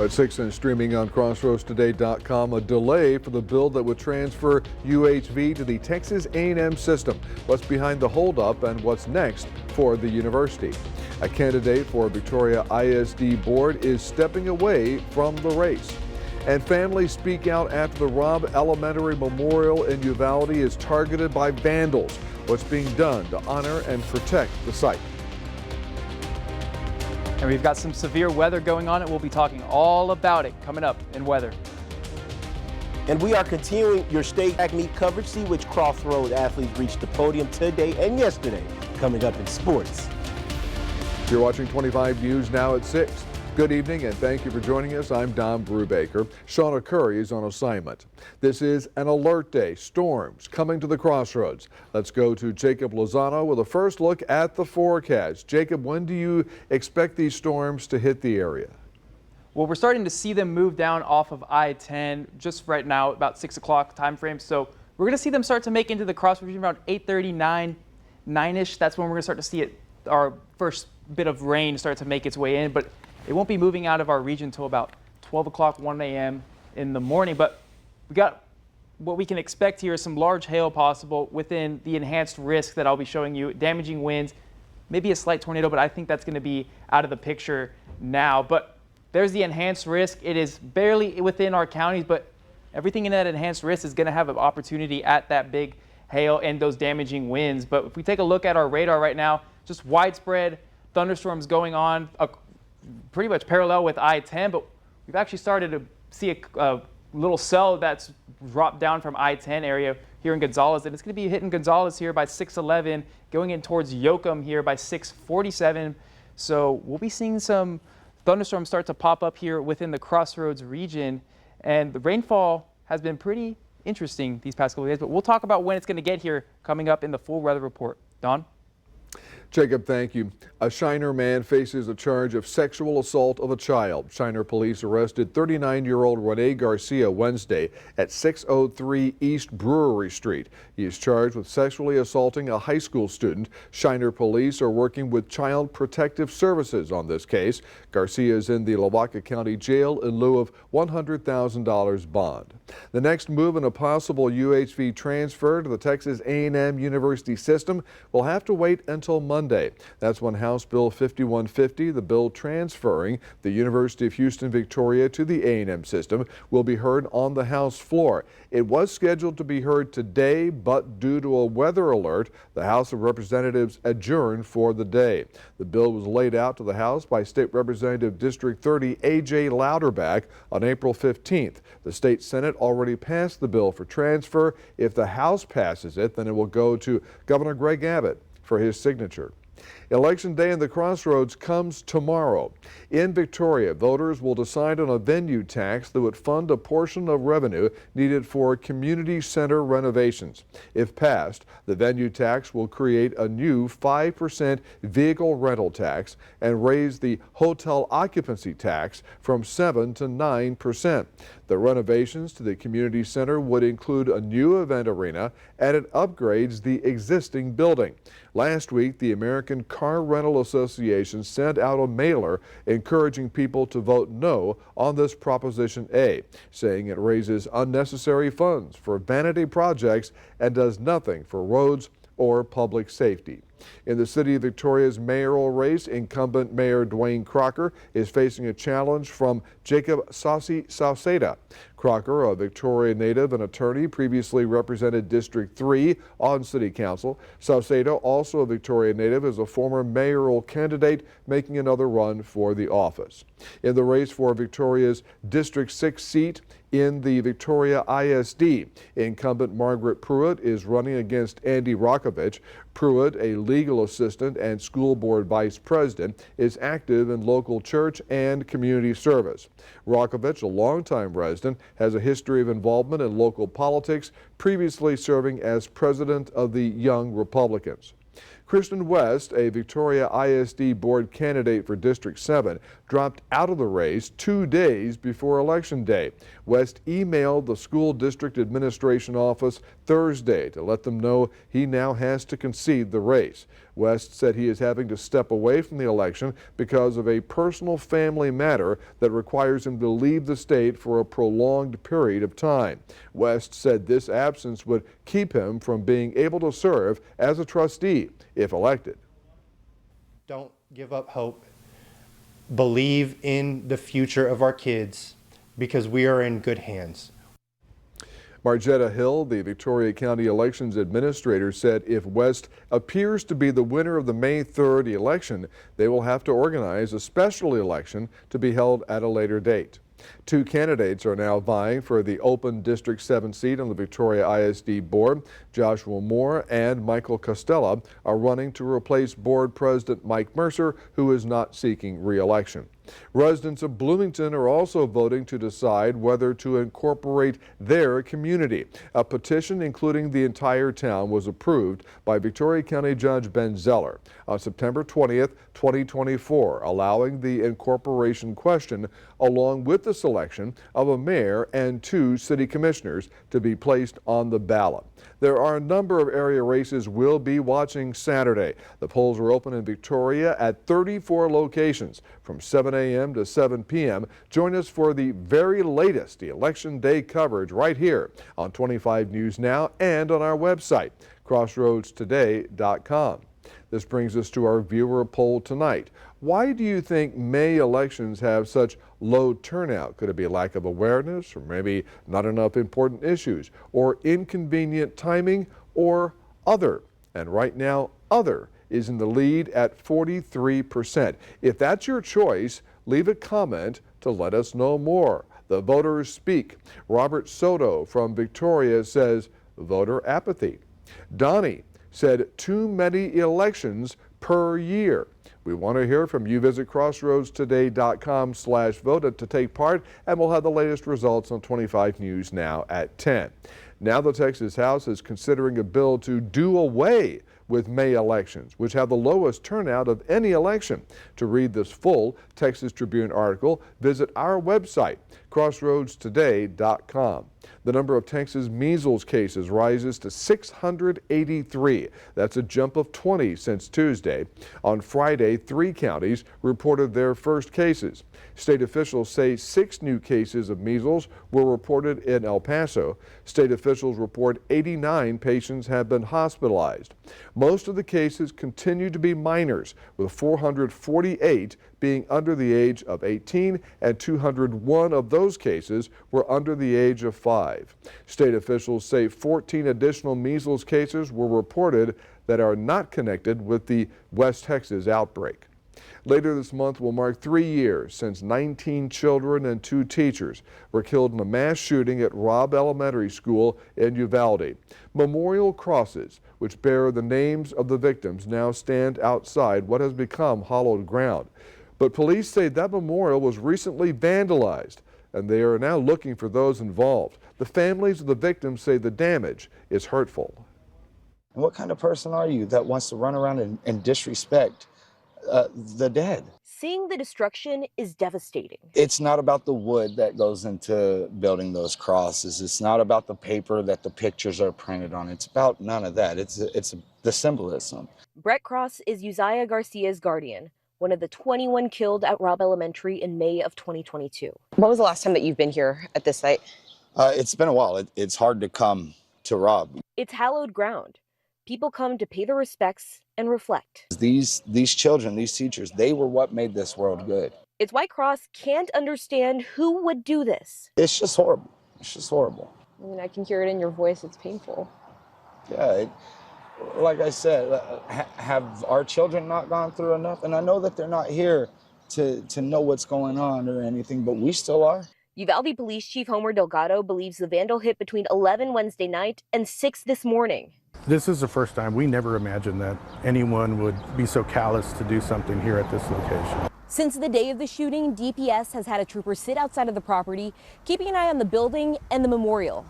At 6 and streaming on crossroadstoday.com, a delay for the bill that would transfer UHV to the Texas A&M system. What's behind the holdup and what's next for the university? A candidate for Victoria ISD board is stepping away from the race. And families speak out after the Robb Elementary Memorial in Uvalde is targeted by vandals. What's being done to honor and protect the site? And we've got some severe weather going on, and we'll be talking all about it coming up in weather. And we are continuing your state track meet coverage. See which Crossroads athletes reached the podium today and yesterday. Coming up in sports. You're watching 25 News now at 6. Good evening and thank you for joining us. I'm Don Brubaker. Shauna Curry is on assignment. This is an alert day. Storms coming to the Crossroads. Let's go to Jacob Lozano with a first look at the forecast. Jacob, when do you expect these storms to hit the area? Well, we're starting to see them move down off of I-10 just right now, about 6 o'clock time frame. So we're going to see them start to make into the Crossroads around 8:30, 9-ish. That's when we're going to start to see it. Our first bit of rain start to make its way in, but it won't be moving out of our region until about 12 o'clock, 1 a.m. in the morning. But we got what we can expect here is some large hail possible within the enhanced risk that I'll be showing you. Damaging winds, maybe a slight tornado, but I think that's going to be out of the picture now. But there's the enhanced risk. It is barely within our counties, but everything in that enhanced risk is going to have an opportunity at that big hail and those damaging winds. But if we take a look at our radar right now, just widespread thunderstorms going on pretty much parallel with I-10, but we've actually started to see a little cell that's dropped down from I-10 area here in Gonzales, and it's going to be hitting Gonzales here by 6:11, going in towards Yoakum here by 6:47. So we'll be seeing some thunderstorms start to pop up here within the Crossroads region, and the rainfall has been pretty interesting these past couple of days, but we'll talk about when it's going to get here coming up in the full weather report. Don? Jacob, thank you. A Shiner man faces a charge of sexual assault of a child. Shiner police arrested 39-year-old Rene Garcia Wednesday at 603 East Brewery Street. He is charged with sexually assaulting a high school student. Shiner police are working with Child Protective Services on this case. Garcia is in the Lavaca County Jail in lieu of $100,000 bond. The next move in a possible UHV transfer to the Texas A&M University system will have to wait until Monday. That's when House Bill 5150, the bill transferring the University of Houston Victoria to the A&M system, will be heard on the House floor. It was scheduled to be heard today, but due to a weather alert, the House of Representatives adjourned for the day. The bill was laid out to the House by State Representative District 30 A.J. Louderback on April 15th. The State Senate already passed the bill for transfer. If the House passes it, then it will go to Governor Greg Abbott for his signature. Election day in the Crossroads comes tomorrow. In Victoria, voters will decide on a venue tax that would fund a portion of revenue needed for community center renovations. If passed, the venue tax will create a new 5% vehicle rental tax and raise the hotel occupancy tax from 7 to 9%. The renovations to the community center would include a new event arena, and it upgrades the existing building. Last week, the American Car Rental Association sent out a mailer encouraging people to vote no on this Proposition A, saying it raises unnecessary funds for vanity projects and does nothing for roads or public safety. In the city of Victoria's mayoral race, incumbent Mayor Dwayne Crocker is facing a challenge from Jacob Sauceda. Crocker, a Victoria native and attorney, previously represented District 3 on City Council. Sauceda, also a Victoria native, is a former mayoral candidate making another run for the office. In the race for Victoria's District 6 seat in the Victoria ISD, incumbent Margaret Pruitt is running against Andy Rokovich. Pruitt, a legal assistant and school board vice president, is active in local church and community service. Rokovich, a longtime resident, has a history of involvement in local politics, previously serving as president of the Young Republicans. Kristen West, a Victoria ISD board candidate for District 7, dropped out of the race 2 days before Election Day. West emailed the school district administration office Thursday to let them know he now has to concede the race. West said he is having to step away from the election because of a personal family matter that requires him to leave the state for a prolonged period of time. West said this absence would keep him from being able to serve as a trustee if elected. Don't give up hope. Believe in the future of our kids because we are in good hands. Margetta Hill, the Victoria County Elections Administrator, said if West appears to be the winner of the May 3rd election, they will have to organize a special election to be held at a later date. 2 candidates are now vying for the open District 7 seat on the Victoria ISD board. Joshua Moore and Michael Costello are running to replace board president Mike Mercer, who is not seeking re-election. Residents of Bloomington are also voting to decide whether to incorporate their community. A petition including the entire town was approved by Victoria County Judge Ben Zeller on September 20th, 2024, allowing the incorporation question along with the selection of a mayor and 2 city commissioners to be placed on the ballot. There are a number of area races we'll be watching Saturday. The polls are open in Victoria at 34 locations from 7 a.m. to 7 p.m. Join us for the very latest Election Day coverage right here on 25 News Now and on our website, crossroadstoday.com. This brings us to our viewer poll tonight. Why do you think May elections have such low turnout? Could it be lack of awareness, or maybe not enough important issues, or inconvenient timing, or other? And right now, other is in the lead at 43%. If that's your choice, leave a comment to let us know more. The voters speak. Robert Soto from Victoria says voter apathy. Donnie said too many elections per year. We want to hear from you. Visit crossroadstoday.com/vote to take part, and we'll have the latest results on 25 News Now at 10. Now the Texas House is considering a bill to do away with May elections, which have the lowest turnout of any election. To read this full Texas Tribune article, visit our website, crossroadstoday.com. The number of Texas measles cases rises to 683. That's a jump of 20 since Tuesday. On Friday, 3 counties reported their first cases. State officials say 6 new cases of measles were reported in El Paso. State officials report 89 patients have been hospitalized. Most of the cases continue to be minors, with 448 being under the age of 18, and 201 of those cases were under the age of 5. State officials say 14 additional measles cases were reported that are not connected with the West Texas outbreak. Later this month will mark 3 years since 19 children and 2 teachers were killed in a mass shooting at Robb Elementary School in Uvalde. Memorial crosses, which bear the names of the victims, now stand outside what has become hallowed ground. But police say that memorial was recently vandalized, and they are now looking for those involved. The families of the victims say the damage is hurtful. And what kind of person are you that wants to run around and disrespect the dead? Seeing the destruction is devastating. It's not about the wood that goes into building those crosses. It's not about the paper that the pictures are printed on. It's about none of that. It's the symbolism. Brett Cross is Uzziah Garcia's guardian, one of the 21 killed at Robb Elementary in May of 2022. When was the last time that you've been here at this site? It's been a while. It's hard to come to Robb. It's hallowed ground. People come to pay their respects and reflect. These children, these teachers, they were what made this world good. It's why Cross can't understand who would do this. It's just horrible. It's just horrible. I mean, I can hear it in your voice. It's painful. Yeah, like I said, have our children not gone through enough? And I know that they're not here to know what's going on or anything, but we still are. Uvalde Police Chief Homer Delgado believes the vandal hit between 11 Wednesday night and 6 this morning. This is the first time. We never imagined that anyone would be so callous to do something here at this location. Since the day of the shooting, DPS has had a trooper sit outside of the property, keeping an eye on the building and the memorial.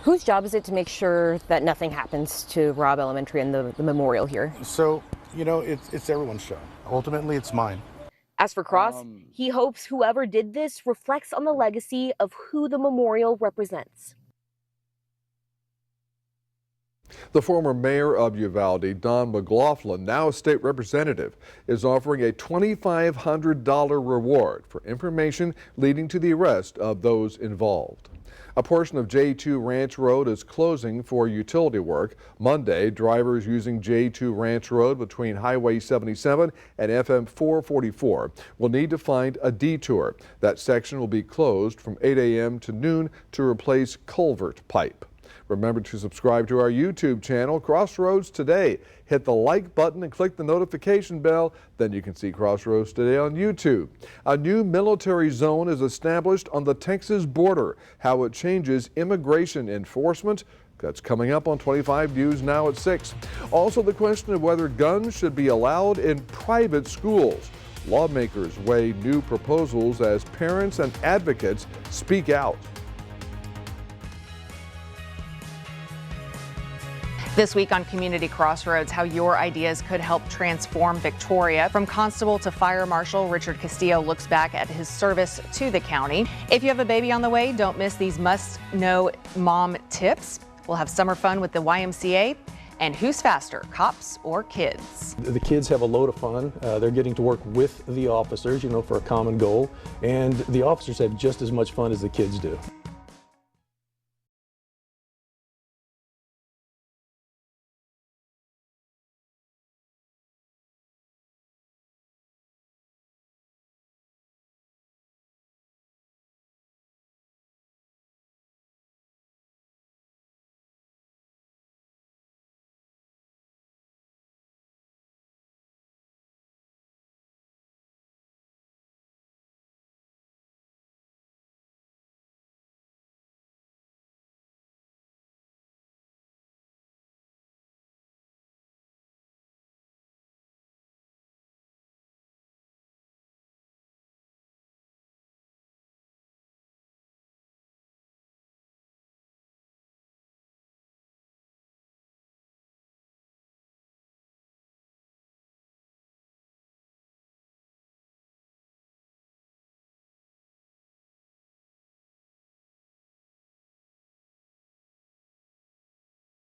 Whose job is it to make sure that nothing happens to Robb Elementary and the memorial here? So, you know, it's everyone's job. Ultimately, it's mine. As for Cross, he hopes whoever did this reflects on the legacy of who the memorial represents. The former mayor of Uvalde, Don McLaughlin, now a state representative, is offering a $2,500 reward for information leading to the arrest of those involved. A portion of J2 Ranch Road is closing for utility work. Monday, drivers using J2 Ranch Road between Highway 77 and FM 444 will need to find a detour. That section will be closed from 8 a.m. to noon to replace culvert pipe. Remember to subscribe to our YouTube channel, Crossroads Today. Hit the like button and click the notification bell. Then you can see Crossroads Today on YouTube. A new military zone is established on the Texas border. How it changes immigration enforcement. That's coming up on 25 News Now at 6. Also, the question of whether guns should be allowed in private schools. Lawmakers weigh new proposals as parents and advocates speak out. This week on Community Crossroads, how your ideas could help transform Victoria. From constable to fire marshal, Richard Castillo looks back at his service to the county. If you have a baby on the way, don't miss these must-know mom tips. We'll have summer fun with the YMCA. And who's faster, cops or kids? The kids have a load of fun. They're getting to work with the officers, you know, for a common goal. And the officers have just as much fun as the kids do.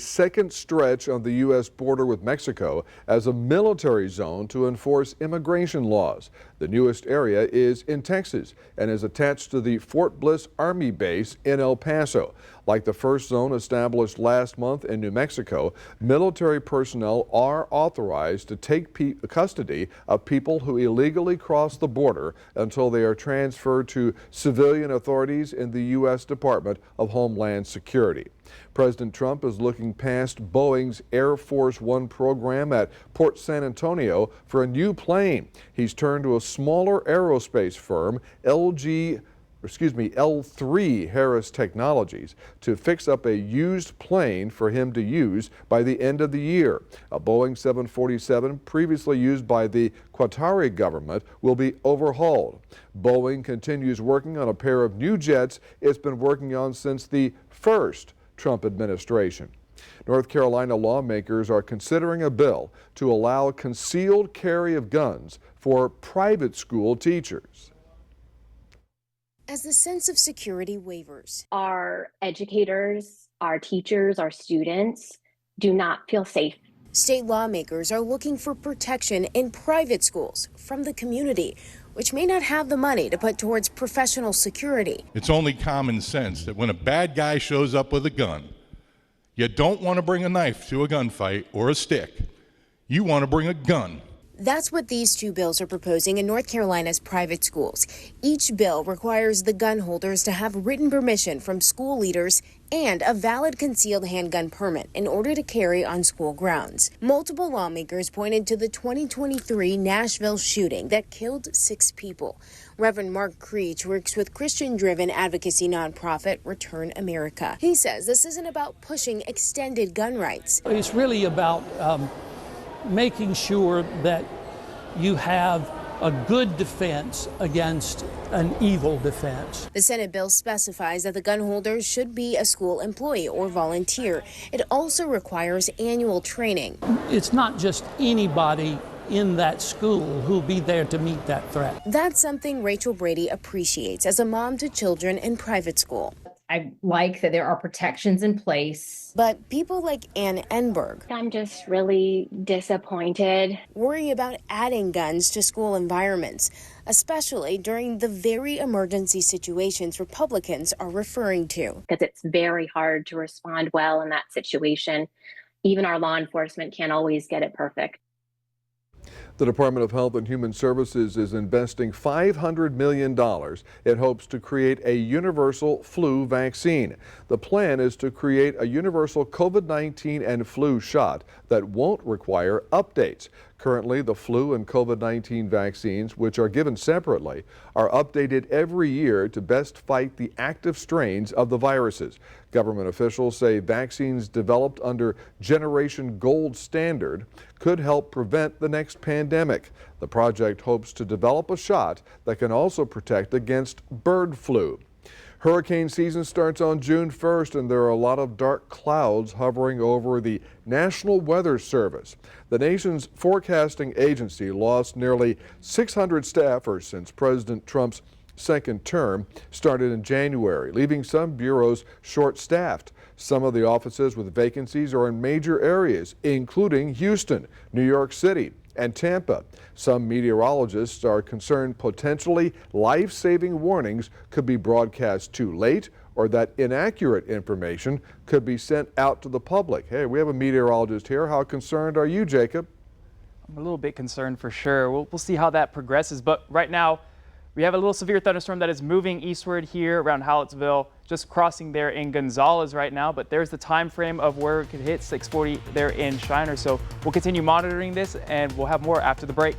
Second stretch on the U.S. border with Mexico as a military zone to enforce immigration laws. The newest area is in Texas and is attached to the Fort Bliss Army Base in El Paso. Like the first zone established last month in New Mexico, military personnel are authorized to take custody of people who illegally cross the border until they are transferred to civilian authorities in the U.S. Department of Homeland Security. President Trump is looking past Boeing's Air Force One program at Port San Antonio for a new plane. He's turned to a smaller aerospace firm, L3 Harris Technologies, to fix up a used plane for him to use by the end of the year. A Boeing 747 previously used by the Qatari government will be overhauled. Boeing continues working on a pair of new jets it's been working on since the first Trump administration. North Carolina lawmakers are considering a bill to allow concealed carry of guns for private school teachers. As the sense of security wavers, our educators, our teachers, our students do not feel safe. State lawmakers are looking for protection in private schools from the community, which may not have the money to put towards professional security. It's only common sense that when a bad guy shows up with a gun, you don't want to bring a knife to a gunfight or a stick. You want to bring a gun. That's what these two bills are proposing in North Carolina's private schools. Each bill requires the gun holders to have written permission from school leaders and a valid concealed handgun permit in order to carry on school grounds. Multiple lawmakers pointed to the 2023 Nashville shooting that killed 6 people. Reverend Mark Creech works with Christian-driven advocacy nonprofit Return America. He says this isn't about pushing extended gun rights. It's really about making sure that you have a good defense against an evil defense. The Senate bill specifies that the gun holder should be a school employee or volunteer. It also requires annual training. It's not just anybody in that school who'll be there to meet that threat. That's something Rachel Brady appreciates as a mom to children in private school. I like that there are protections in place. But people like Ann Enberg, I'm just really disappointed. worry about adding guns to school environments, especially during the very emergency situations Republicans are referring to. Because it's very hard to respond well in that situation. Even our law enforcement can't always get it perfect. The Department of Health and Human Services is investing $500 million. It hopes to create a universal flu vaccine. The plan is to create a universal COVID-19 and flu shot that won't require updates. Currently, the flu and COVID-19 vaccines, which are given separately, are updated every year to best fight the active strains of the viruses. Government officials say vaccines developed under Generation Gold standard could help prevent the next pandemic. The project hopes to develop a shot that can also protect against bird flu. Hurricane season starts on June 1st, and there are a lot of dark clouds hovering over the National Weather Service. The nation's forecasting agency lost nearly 600 staffers since President Trump's second term started in January, leaving some bureaus short-staffed. Some of the offices with vacancies are in major areas, including Houston, New York City, and Tampa. Some meteorologists are concerned potentially life-saving warnings could be broadcast too late or that inaccurate information could be sent out to the public. Hey, we have a meteorologist here. How concerned are you, Jacob? I'm a little bit concerned for sure. We'll see how that progresses. But right now, we have a little severe thunderstorm that is moving eastward here around Hallettsville, just crossing there in Gonzales right now. But there's the time frame of where it could hit 640 there in Shiner. So we'll continue monitoring this, and we'll have more after the break.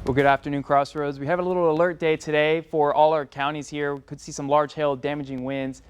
Well, good afternoon, Crossroads. We have a little alert day today for all our counties here. We could see some large hail, damaging winds,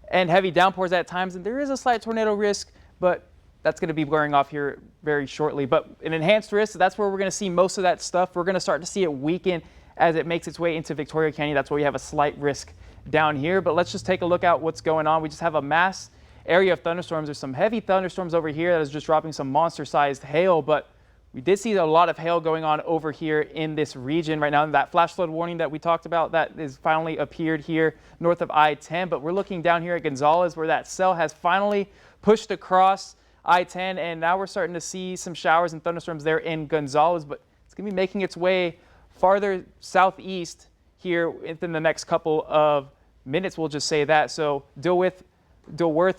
and heavy downpours at times. And there is a slight tornado risk, but that's going to be wearing off here very shortly. But an enhanced risk, that's where we're going to see most of that stuff. We're going to start to see it weaken as it makes its way into Victoria County. That's why we have a slight risk down here. But let's just take a look at what's going on. We just have a mass area of thunderstorms. There's some heavy thunderstorms over here that is just dropping some monster-sized hail, but we did see a lot of hail going on over here in this region right now. And that flash flood warning that we talked about, that is finally appeared here north of I-10. But we're looking down here at Gonzales, where that cell has finally pushed across I-10. And now we're starting to see some showers and thunderstorms there in Gonzales. But it's going to be making its way farther southeast here within the next couple of minutes, we'll just say that. So Dilworth,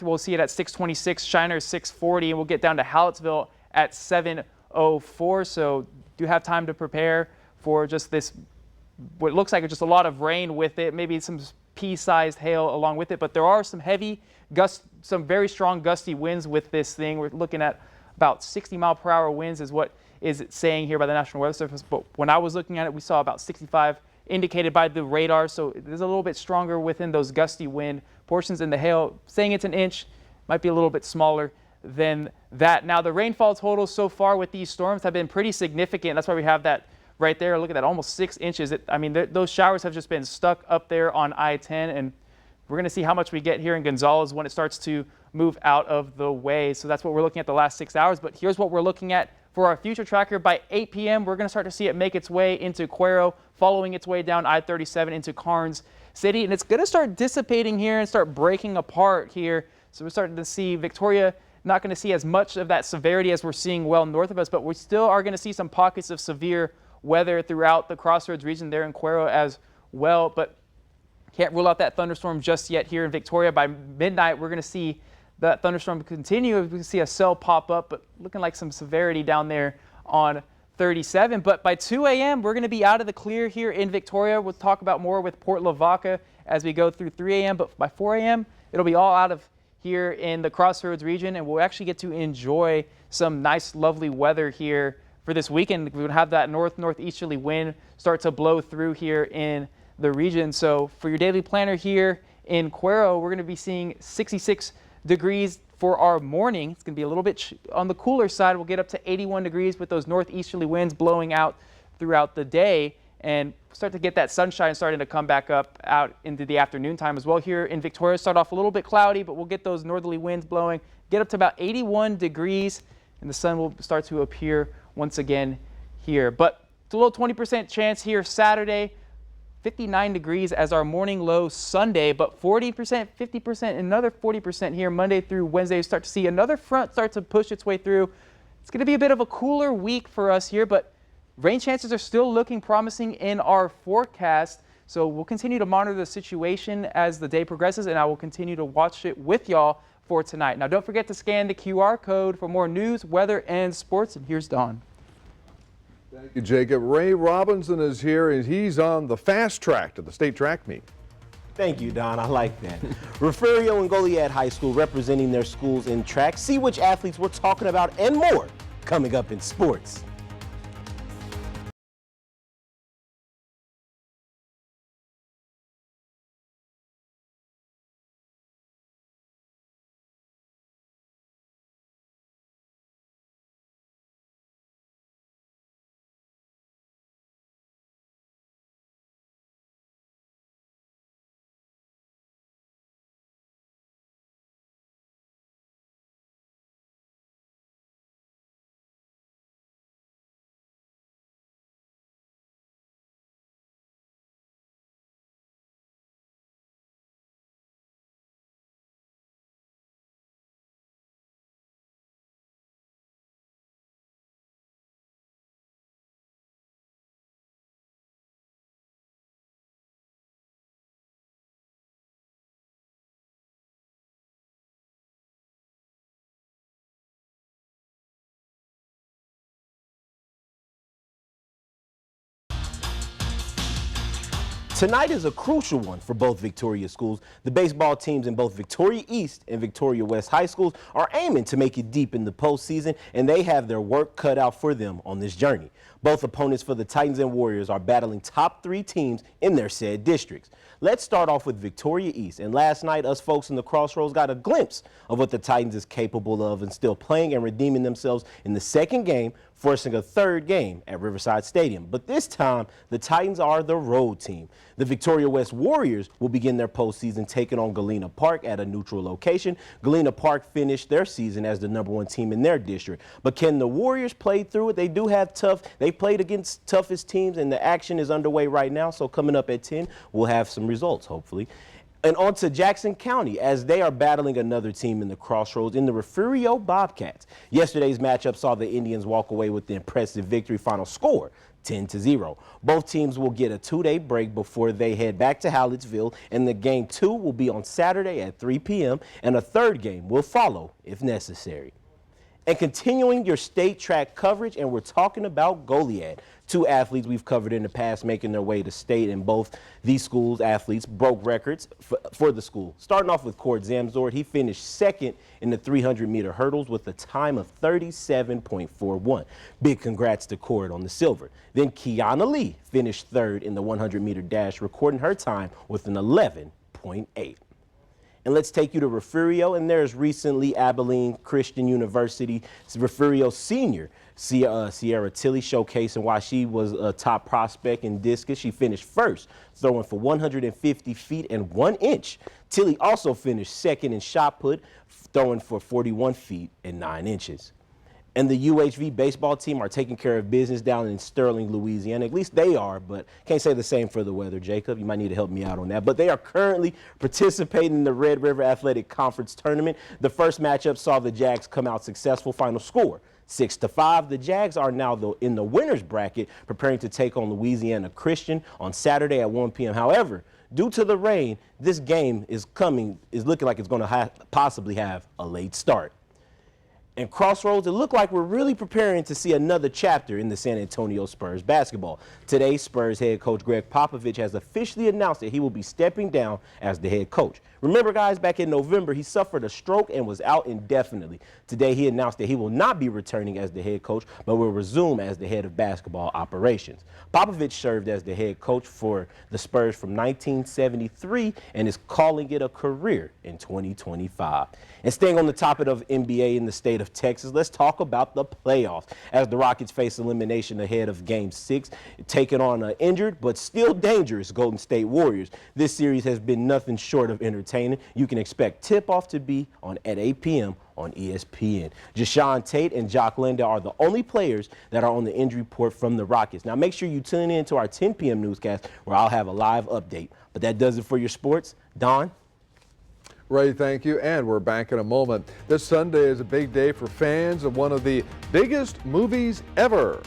we'll see it at 626, Shiner 640, and we'll get down to Hallettsville at 7:04. So do have time to prepare for just this, what looks like just a lot of rain with it, maybe some pea-sized hail along with it. But there are some heavy gusts, some very strong gusty winds with this thing. We're looking at about 60-mile-per-hour winds is what is saying here by the National Weather Service. But when I was looking at it, we saw about 65 indicated by the radar. So it is a little bit stronger within those gusty wind portions. And the hail, saying it's an inch, might be a little bit smaller than that. Now, the rainfall totals so far with these storms have been pretty significant. That's why we have that right there. Look at that, almost 6 inches. Those showers have just been stuck up there on I-10, and we're going to see how much we get here in Gonzales when it starts to move out of the way. So that's what we're looking at the last 6 hours. But here's what we're looking at for our future tracker. By 8 p.m., we're going to start to see it make its way into Cuero, following its way down I-37 into Karnes City. And it's going to start dissipating here and start breaking apart here. So we're starting to see Victoria not going to see as much of that severity as we're seeing well north of us, but we still are going to see some pockets of severe weather throughout the Crossroads region there in Cuero as well. But can't rule out that thunderstorm just yet here in Victoria. By midnight, we're going to see that thunderstorm continue. We can see a cell pop up, but looking like some severity down there on 37. But by 2 a.m., we're going to be out of the clear here in Victoria. We'll talk about more with Port Lavaca as we go through 3 a.m. But by 4 a.m., it'll be all out of here in the Crossroads region, and we'll actually get to enjoy some nice, lovely weather here for this weekend. We would have that northeasterly wind start to blow through here in the region. So for your daily planner here in Cuero, we're going to be seeing 66 degrees for our morning. It's going to be a little bit on the cooler side. We'll get up to 81 degrees with those northeasterly winds blowing out throughout the day, and start to get that sunshine starting to come back up out into the afternoon time as well. Here in Victoria, start off a little bit cloudy, but we'll get those northerly winds blowing, get up to about 81 degrees, and the sun will start to appear once again here. But it's a little 20% chance here Saturday, 59 degrees as our morning low Sunday, but 40%, 50%, another 40% here Monday through Wednesday. Start to see another front start to push its way through. It's going to be a bit of a cooler week for us here, but rain chances are still looking promising in our forecast. So we'll continue to monitor the situation as the day progresses, and I will continue to watch it with y'all for tonight. Now, don't forget to scan the QR code for more news, weather, and sports. And here's Don. Thank you, Jacob. Ray Robinson is here, and he's on the fast track to the state track meet. Thank you, Don. I like that. Refugio and Goliad High School representing their schools in track. See which athletes we're talking about and more coming up in sports. Tonight is a crucial one for both Victoria schools. The baseball teams in both Victoria East and Victoria West High Schools are aiming to make it deep in the postseason, and they have their work cut out for them on this journey. Both opponents for the Titans and Warriors are battling top 3 teams in their said districts. Let's start off with Victoria East, and last night us folks in the Crossroads got a glimpse of what the Titans is capable of and still playing and redeeming themselves in the second game, forcing a third game at Riverside Stadium. But this time, the Titans are the road team. The Victoria West Warriors will begin their postseason taking on Galena Park at a neutral location. Galena Park finished their season as the #1 team in their district. But can the Warriors play through it? They do have they played against toughest teams, and the action is underway right now. So coming up at 10, we'll have some results, hopefully. And on to Jackson County as they are battling another team in the Crossroads in the Refugio Bobcats. Yesterday's matchup saw the Indians walk away with the impressive victory, final score 10-0. Both teams will get a 2-day break before they head back to Hallettsville, and the game 2 will be on Saturday at 3 p.m. and a third game will follow if necessary. And continuing your state track coverage, and we're talking about Goliad. Two athletes we've covered in the past making their way to state, and both these schools' athletes broke records for the school. Starting off with Cord Zamzord, he finished second in the 300-meter hurdles with a time of 37.41. Big congrats to Cord on the silver. Then Kiana Lee finished third in the 100-meter dash, recording her time with an 11.8. And let's take you to Refugio, and there's recently Abilene Christian University Refugio senior Sierra Tilley showcasing why she was a top prospect in discus. She finished first, throwing for 150 feet and 1 inch. Tilley also finished second in shot put, throwing for 41 feet and 9 inches. And the UHV baseball team are taking care of business down in Sterling, Louisiana. At least they are, but can't say the same for the weather, Jacob. You might need to help me out on that. But they are currently participating in the Red River Athletic Conference Tournament. The first matchup saw the Jags come out successful. Final score, 6-5. The Jags are now in the winner's bracket, preparing to take on Louisiana Christian on Saturday at 1 p.m. However, due to the rain, this game is looking like it's going to possibly have a late start. And Crossroads, it looked like we're really preparing to see another chapter in the San Antonio Spurs basketball. Today, Spurs head coach Greg Popovich has officially announced that he will be stepping down as the head coach. Remember, guys, back in November, he suffered a stroke and was out indefinitely. Today, he announced that he will not be returning as the head coach, but will resume as the head of basketball operations. Popovich served as the head coach for the Spurs from 1973 and is calling it a career in 2025. And staying on the topic of NBA in the state of Texas, let's talk about the playoffs as the Rockets face elimination ahead of Game 6, taking on an injured but still dangerous Golden State Warriors. This series has been nothing short of entertaining. You can expect tip-off to be at 8 p.m. on ESPN. Jashawn Tate and Jock Linda are the only players that are on the injury report from the Rockets. Now make sure you tune in to our 10 p.m. newscast where I'll have a live update. But that does it for your sports. Don? Ray, thank you, and we're back in a moment. This Sunday is a big day for fans of one of the biggest movies ever.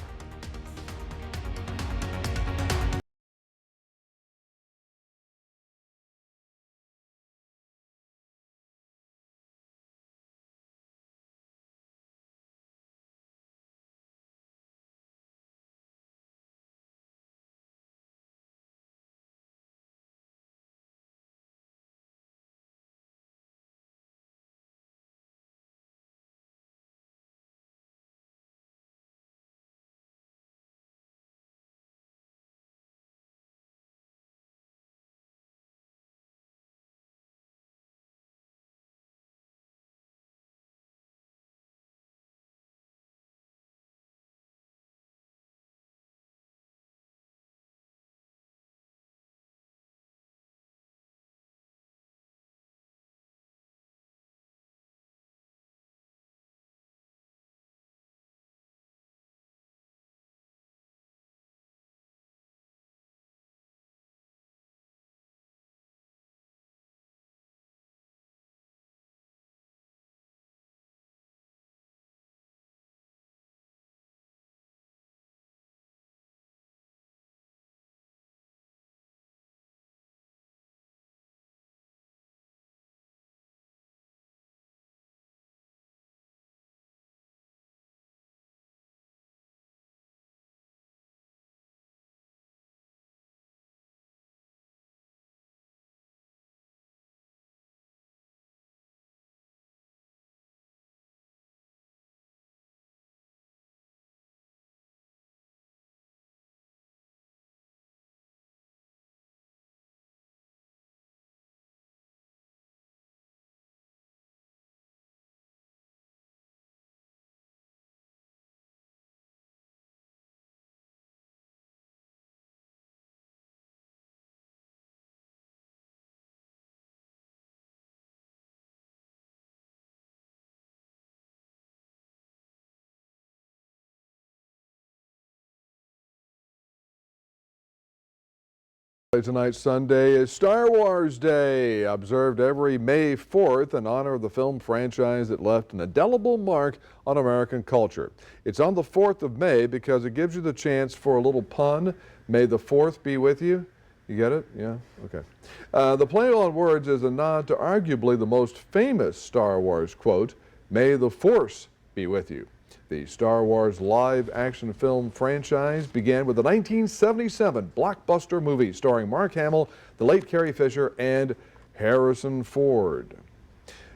Tonight, Sunday, is Star Wars Day, observed every May 4th in honor of the film franchise that left an indelible mark on American culture. It's on the 4th of May because it gives you the chance for a little pun. May the 4th be with you. You get it? Yeah? Okay. The play on words is a nod to arguably the most famous Star Wars quote, "May the Force be with you. The Star Wars live-action film franchise began with the 1977 blockbuster movie starring Mark Hamill, the late Carrie Fisher, and Harrison Ford.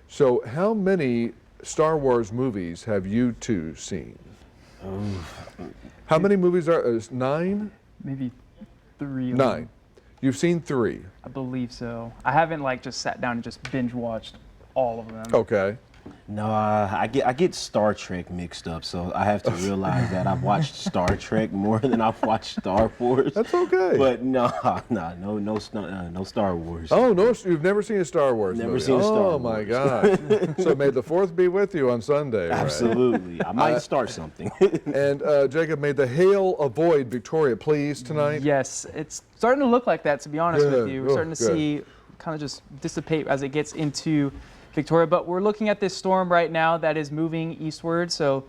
So how many Star Wars movies have you two seen? How many movies are there? 9? Maybe 3. 9. You've seen 3. I believe so. I haven't like just sat down and just binge watched all of them. Okay. No, I get Star Trek mixed up, so I have to realize that I've watched Star Trek more than I've watched Star Wars. That's okay. But no Star Wars. Oh, no, you've never seen a Star Wars movie? Never seen a Star Wars. Oh, my gosh. So may the 4th be with you on Sunday, right? Absolutely. I might start something. And Jacob, may the hail avoid Victoria, please, tonight? Yes, it's starting to look like that, to be honest with you. We're starting to good. see kind of just dissipate as it gets into Victoria, but we're looking at this storm right now that is moving eastward. So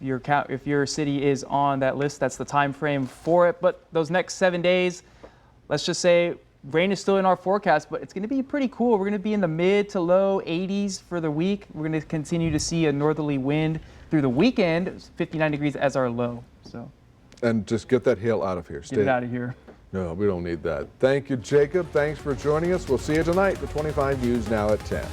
if your city is on that list, that's the time frame for it. But those next 7 days, let's just say rain is still in our forecast, but it's going to be pretty cool. We're going to be in the mid to low 80s for the week. We're going to continue to see a northerly wind through the weekend, 59 degrees as our low. So, and just get that hail out of here. Get it out of here. No, we don't need that. Thank you, Jacob. Thanks for joining us. We'll see you tonight for 25 News Now at 10.